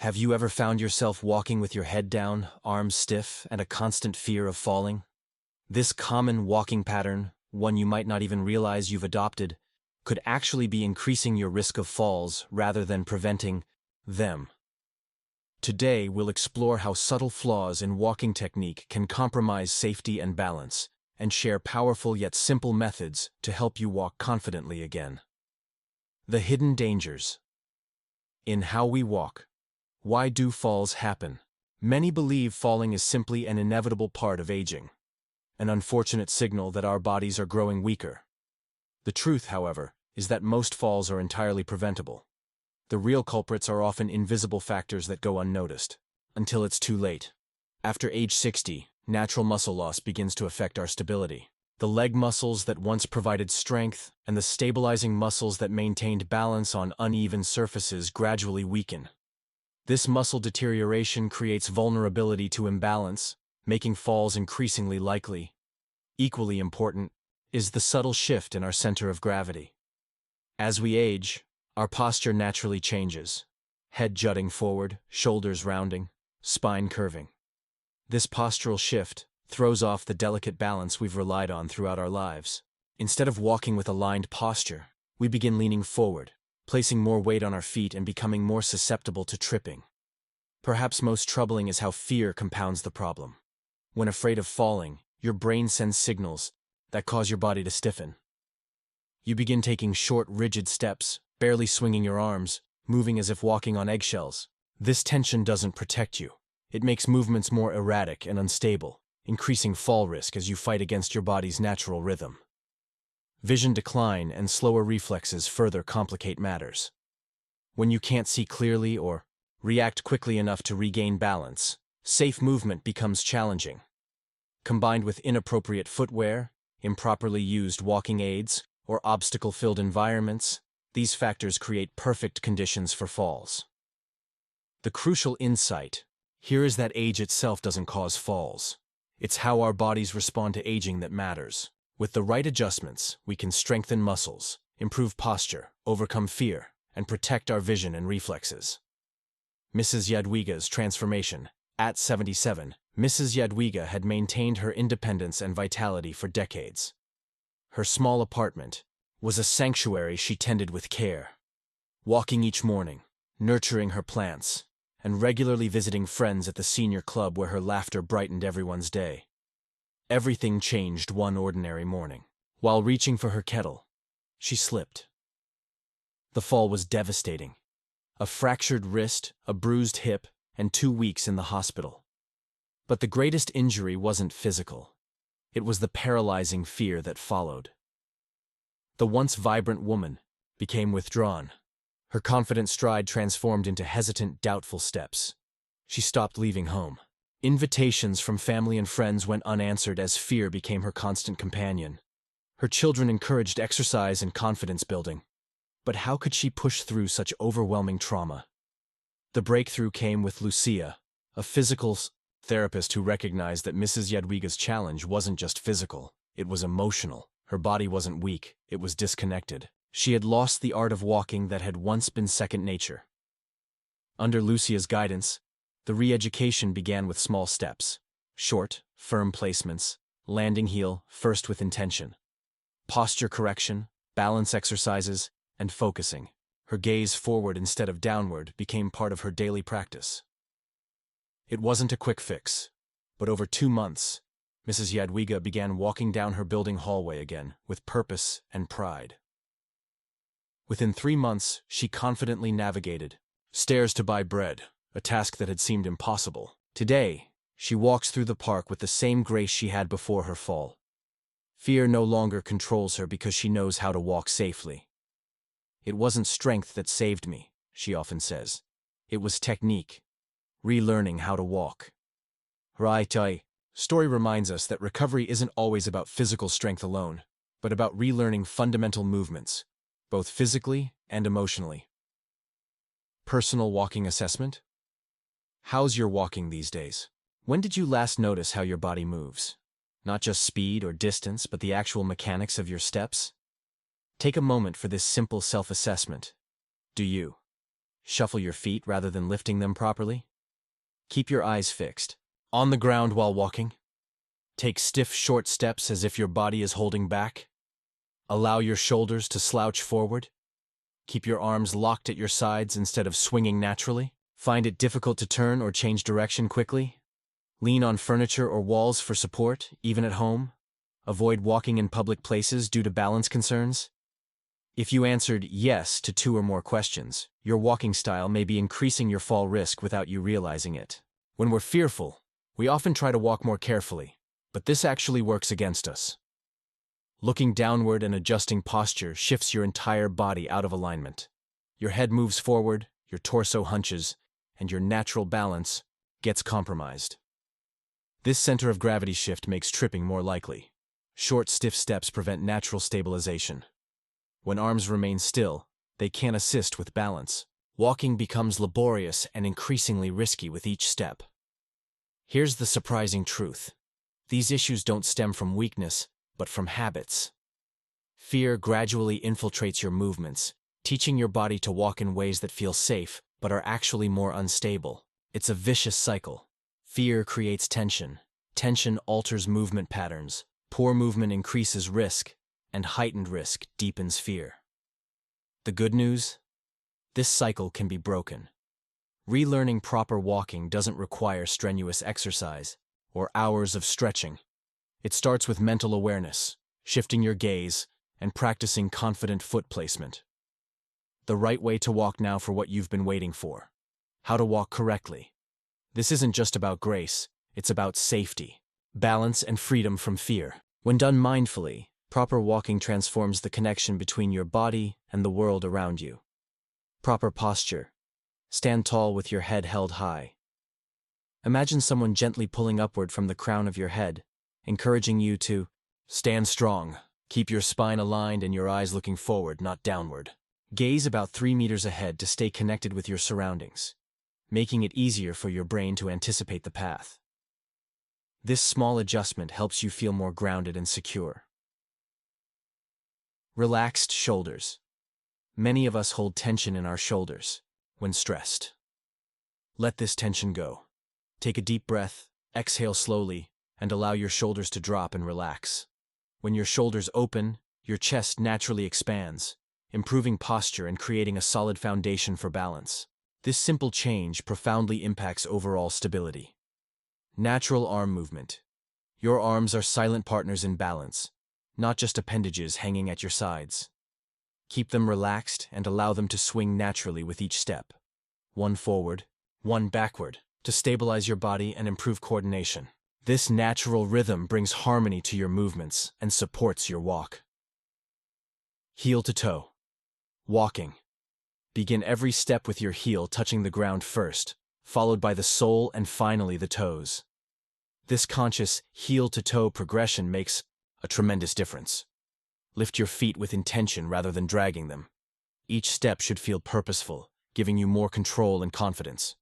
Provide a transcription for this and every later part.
Have you ever found yourself walking with your head down, arms stiff, and a constant fear of falling? This common walking pattern, one you might not even realize you've adopted, could actually be increasing your risk of falls rather than preventing them. Today, we'll explore how subtle flaws in walking technique can compromise safety and balance, and share powerful yet simple methods to help you walk confidently again. The hidden dangers. In how we walk. Why do falls happen? Many believe falling is simply an inevitable part of aging, an unfortunate signal that our bodies are growing weaker. The truth, however, is that most falls are entirely preventable. The real culprits are often invisible factors that go unnoticed, until it's too late. After age 60, natural muscle loss begins to affect our stability. The leg muscles that once provided strength and the stabilizing muscles that maintained balance on uneven surfaces gradually weaken. This muscle deterioration creates vulnerability to imbalance, making falls increasingly likely. Equally important is the subtle shift in our center of gravity. As we age, our posture naturally changes, head jutting forward, shoulders rounding, spine curving. This postural shift throws off the delicate balance we've relied on throughout our lives. Instead of walking with aligned posture, we begin leaning forward, placing more weight on our feet and becoming more susceptible to tripping. Perhaps most troubling is how fear compounds the problem. When afraid of falling, your brain sends signals that cause your body to stiffen. You begin taking short, rigid steps, barely swinging your arms, moving as if walking on eggshells. This tension doesn't protect you. It makes movements more erratic and unstable, increasing fall risk as you fight against your body's natural rhythm. Vision decline and slower reflexes further complicate matters. When you can't see clearly or react quickly enough to regain balance, safe movement becomes challenging. Combined with inappropriate footwear, improperly used walking aids, or obstacle-filled environments, these factors create perfect conditions for falls. The crucial insight here is that age itself doesn't cause falls. It's how our bodies respond to aging that matters. With the right adjustments, we can strengthen muscles, improve posture, overcome fear, and protect our vision and reflexes. Mrs. Jadwiga's transformation. At 77, Mrs. Jadwiga had maintained her independence and vitality for decades. Her small apartment was a sanctuary she tended with care, walking each morning, nurturing her plants, and regularly visiting friends at the senior club where her laughter brightened everyone's day. Everything changed one ordinary morning. While reaching for her kettle, she slipped. The fall was devastating. A fractured wrist, a bruised hip, and 2 weeks in the hospital. But the greatest injury wasn't physical. It was the paralyzing fear that followed. The once vibrant woman became withdrawn. Her confident stride transformed into hesitant, doubtful steps. She stopped leaving home. Invitations from family and friends went unanswered as fear became her constant companion. Her children encouraged exercise and confidence building. But how could she push through such overwhelming trauma? The breakthrough came with Lucia, a physical therapist who recognized that Mrs. Jadwiga's challenge wasn't just physical, it was emotional. Her body wasn't weak, it was disconnected. She had lost the art of walking that had once been second nature. Under Lucia's guidance, the re-education began with small steps. Short, firm placements, landing heel first with intention. Posture correction, balance exercises, and focusing. Her gaze forward instead of downward became part of her daily practice. It wasn't a quick fix, but over 2 months, Mrs. Jadwiga began walking down her building hallway again with purpose and pride. Within 3 months, she confidently navigated stairs to buy bread, a task that had seemed impossible. Today, she walks through the park with the same grace she had before her fall. Fear no longer controls her because she knows how to walk safely. It wasn't strength that saved me, she often says. It was technique, relearning how to walk. Her story reminds us that recovery isn't always about physical strength alone, but about relearning fundamental movements, both physically and emotionally. Personal walking assessment? How's your walking these days? When did you last notice how your body moves? Not just speed or distance, but the actual mechanics of your steps? Take a moment for this simple self-assessment. Do you Shuffle your feet rather than lifting them properly. Keep your eyes fixed. On the ground while walking. Take stiff, short steps as if your body is holding back. Allow your shoulders to slouch forward. Keep your arms locked at your sides instead of swinging naturally. Find it difficult to turn or change direction quickly? Lean on furniture or walls for support, even at home. Avoid walking in public places due to balance concerns. If you answered yes to 2 or more questions, your walking style may be increasing your fall risk without you realizing it. When we're fearful, we often try to walk more carefully, but this actually works against us. Looking downward and adjusting posture shifts your entire body out of alignment. Your head moves forward, your torso hunches, and your natural balance gets compromised. This center of gravity shift makes tripping more likely. Short, stiff steps prevent natural stabilization. When arms remain still, they can't assist with balance. Walking becomes laborious and increasingly risky with each step. Here's the surprising truth. These issues don't stem from weakness, but from habits. Fear gradually infiltrates your movements, teaching your body to walk in ways that feel safe, but are actually more unstable. It's a vicious cycle. Fear creates tension. Tension alters movement patterns. Poor movement increases risk, and heightened risk deepens fear. The good news? This cycle can be broken. Relearning proper walking doesn't require strenuous exercise or hours of stretching. It starts with mental awareness, shifting your gaze, and practicing confident foot placement. The right way to walk now for what you've been waiting for. How to walk correctly. This isn't just about grace, it's about safety, balance, and freedom from fear. When done mindfully, proper walking transforms the connection between your body and the world around you. Proper posture. Stand tall with your head held high. Imagine someone gently pulling upward from the crown of your head, encouraging you to stand strong. Keep your spine aligned and your eyes looking forward, not downward. Gaze about 3 meters ahead to stay connected with your surroundings, making it easier for your brain to anticipate the path. This small adjustment helps you feel more grounded and secure. Relaxed shoulders. Many of us hold tension in our shoulders when stressed. Let this tension go. Take a deep breath, exhale slowly, and allow your shoulders to drop and relax. When your shoulders open, your chest naturally expands, improving posture and creating a solid foundation for balance. This simple change profoundly impacts overall stability. Natural arm movement. Your arms are silent partners in balance, not just appendages hanging at your sides. Keep them relaxed and allow them to swing naturally with each step. One forward, one backward, to stabilize your body and improve coordination. This natural rhythm brings harmony to your movements and supports your walk. Heel to toe. Walking. Begin every step with your heel touching the ground first, followed by the sole and finally the toes. This conscious heel-to-toe progression makes a tremendous difference. Lift your feet with intention rather than dragging them. Each step should feel purposeful, giving you more control and confidence.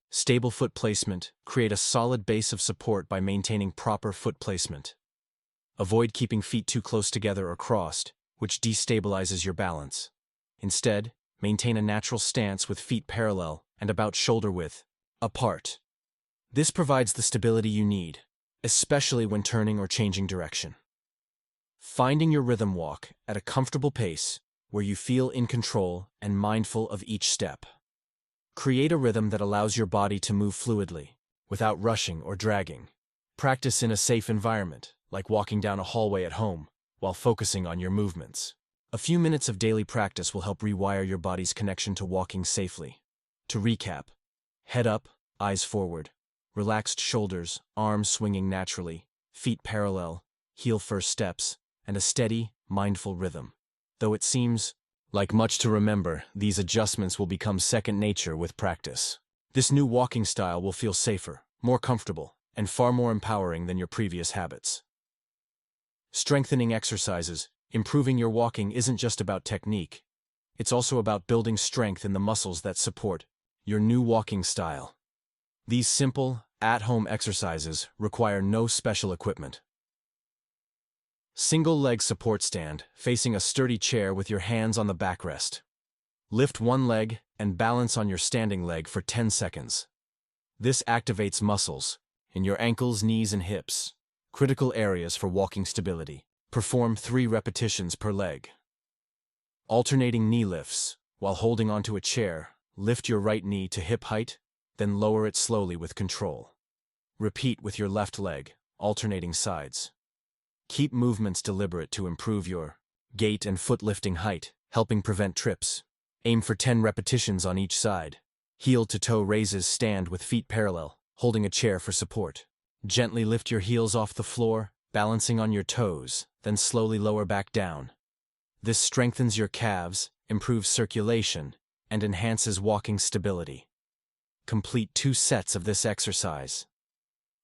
Stable foot placement. Create a solid base of support by maintaining proper foot placement. Avoid keeping feet too close together or crossed, which destabilizes your balance. Instead, maintain a natural stance with feet parallel and about shoulder width apart. This provides the stability you need, especially when turning or changing direction. Finding your rhythm walk at a comfortable pace where you feel in control and mindful of each step. Create a rhythm that allows your body to move fluidly, without rushing or dragging. Practice in a safe environment, like walking down a hallway at home, while focusing on your movements. A few minutes of daily practice will help rewire your body's connection to walking safely. To recap, head up, eyes forward, relaxed shoulders, arms swinging naturally, feet parallel, heel-first steps, and a steady, mindful rhythm. Though it seems like much to remember, these adjustments will become second nature with practice. This new walking style will feel safer, more comfortable, and far more empowering than your previous habits. Strengthening exercises. Improving your walking isn't just about technique. It's also about building strength in the muscles that support your new walking style. These simple, at-home exercises require no special equipment. Single leg support stand, facing a sturdy chair with your hands on the backrest. Lift one leg and balance on your standing leg for 10 seconds. This activates muscles in your ankles, knees, and hips, critical areas for walking stability. Perform 3 repetitions per leg. Alternating knee lifts. While holding onto a chair, lift your right knee to hip height, then lower it slowly with control. Repeat with your left leg, alternating sides. Keep movements deliberate to improve your gait and foot lifting height, helping prevent trips. Aim for 10 repetitions on each side. Heel to toe raises stand with feet parallel, holding a chair for support. Gently lift your heels off the floor, balancing on your toes, then slowly lower back down. This strengthens your calves, improves circulation, and enhances walking stability. Complete 2 sets of this exercise.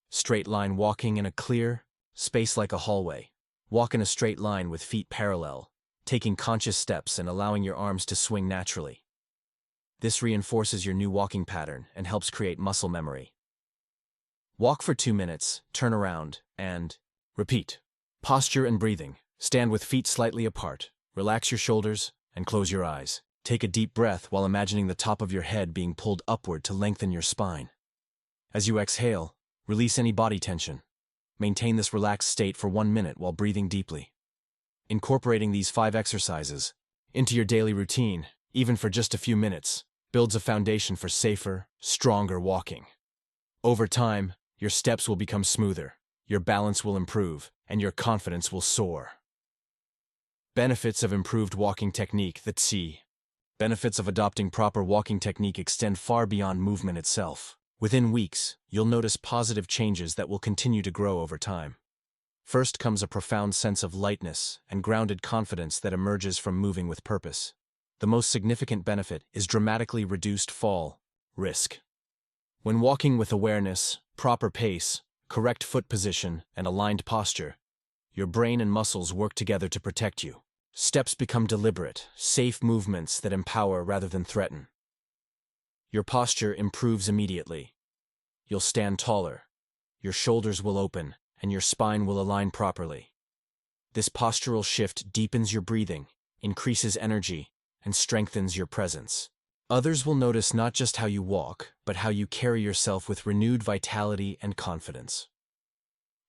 Straight line walking in a clear space like a hallway. Walk in a straight line with feet parallel, taking conscious steps and allowing your arms to swing naturally. This reinforces your new walking pattern and helps create muscle memory. Walk for 2 minutes, turn around, and repeat. Posture and breathing. Stand with feet slightly apart. Relax your shoulders and close your eyes. Take a deep breath while imagining the top of your head being pulled upward to lengthen your spine. As you exhale, release any body tension. Maintain this relaxed state for 1 minute while breathing deeply. Incorporating these 5 exercises into your daily routine, even for just a few minutes, builds a foundation for safer, stronger walking. Over time, your steps will become smoother, your balance will improve, and your confidence will soar. Benefits of improved walking technique. The T. Benefits of adopting proper walking technique extend far beyond movement itself. Within weeks, you'll notice positive changes that will continue to grow over time. First comes a profound sense of lightness and grounded confidence that emerges from moving with purpose. The most significant benefit is dramatically reduced fall risk. When walking with awareness, proper pace, correct foot position, and aligned posture, your brain and muscles work together to protect you. Steps become deliberate, safe movements that empower rather than threaten. Your posture improves immediately. You'll stand taller, your shoulders will open, and your spine will align properly. This postural shift deepens your breathing, increases energy, and strengthens your presence. Others will notice not just how you walk, but how you carry yourself with renewed vitality and confidence.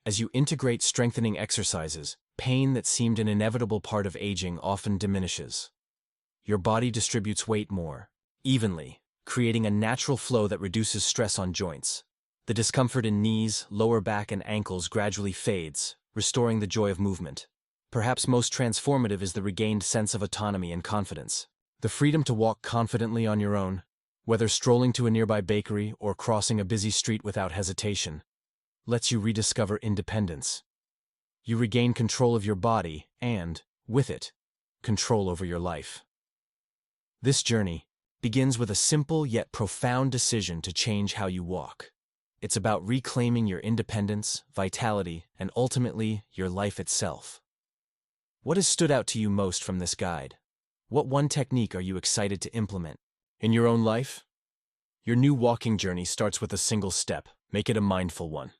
As you integrate strengthening exercises, pain that seemed an inevitable part of aging often diminishes. Your body distributes weight more evenly, creating a natural flow that reduces stress on joints. The discomfort in knees, lower back, and ankles gradually fades, restoring the joy of movement. Perhaps most transformative is the regained sense of autonomy and confidence. The freedom to walk confidently on your own, whether strolling to a nearby bakery or crossing a busy street without hesitation, lets you rediscover independence. You regain control of your body and, with it, control over your life. This journey begins with a simple yet profound decision to change how you walk. It's about reclaiming your independence, vitality, and ultimately, your life itself. What has stood out to you most from this guide? What one technique are you excited to implement in your own life? Your new walking journey starts with a single step. Make it a mindful one.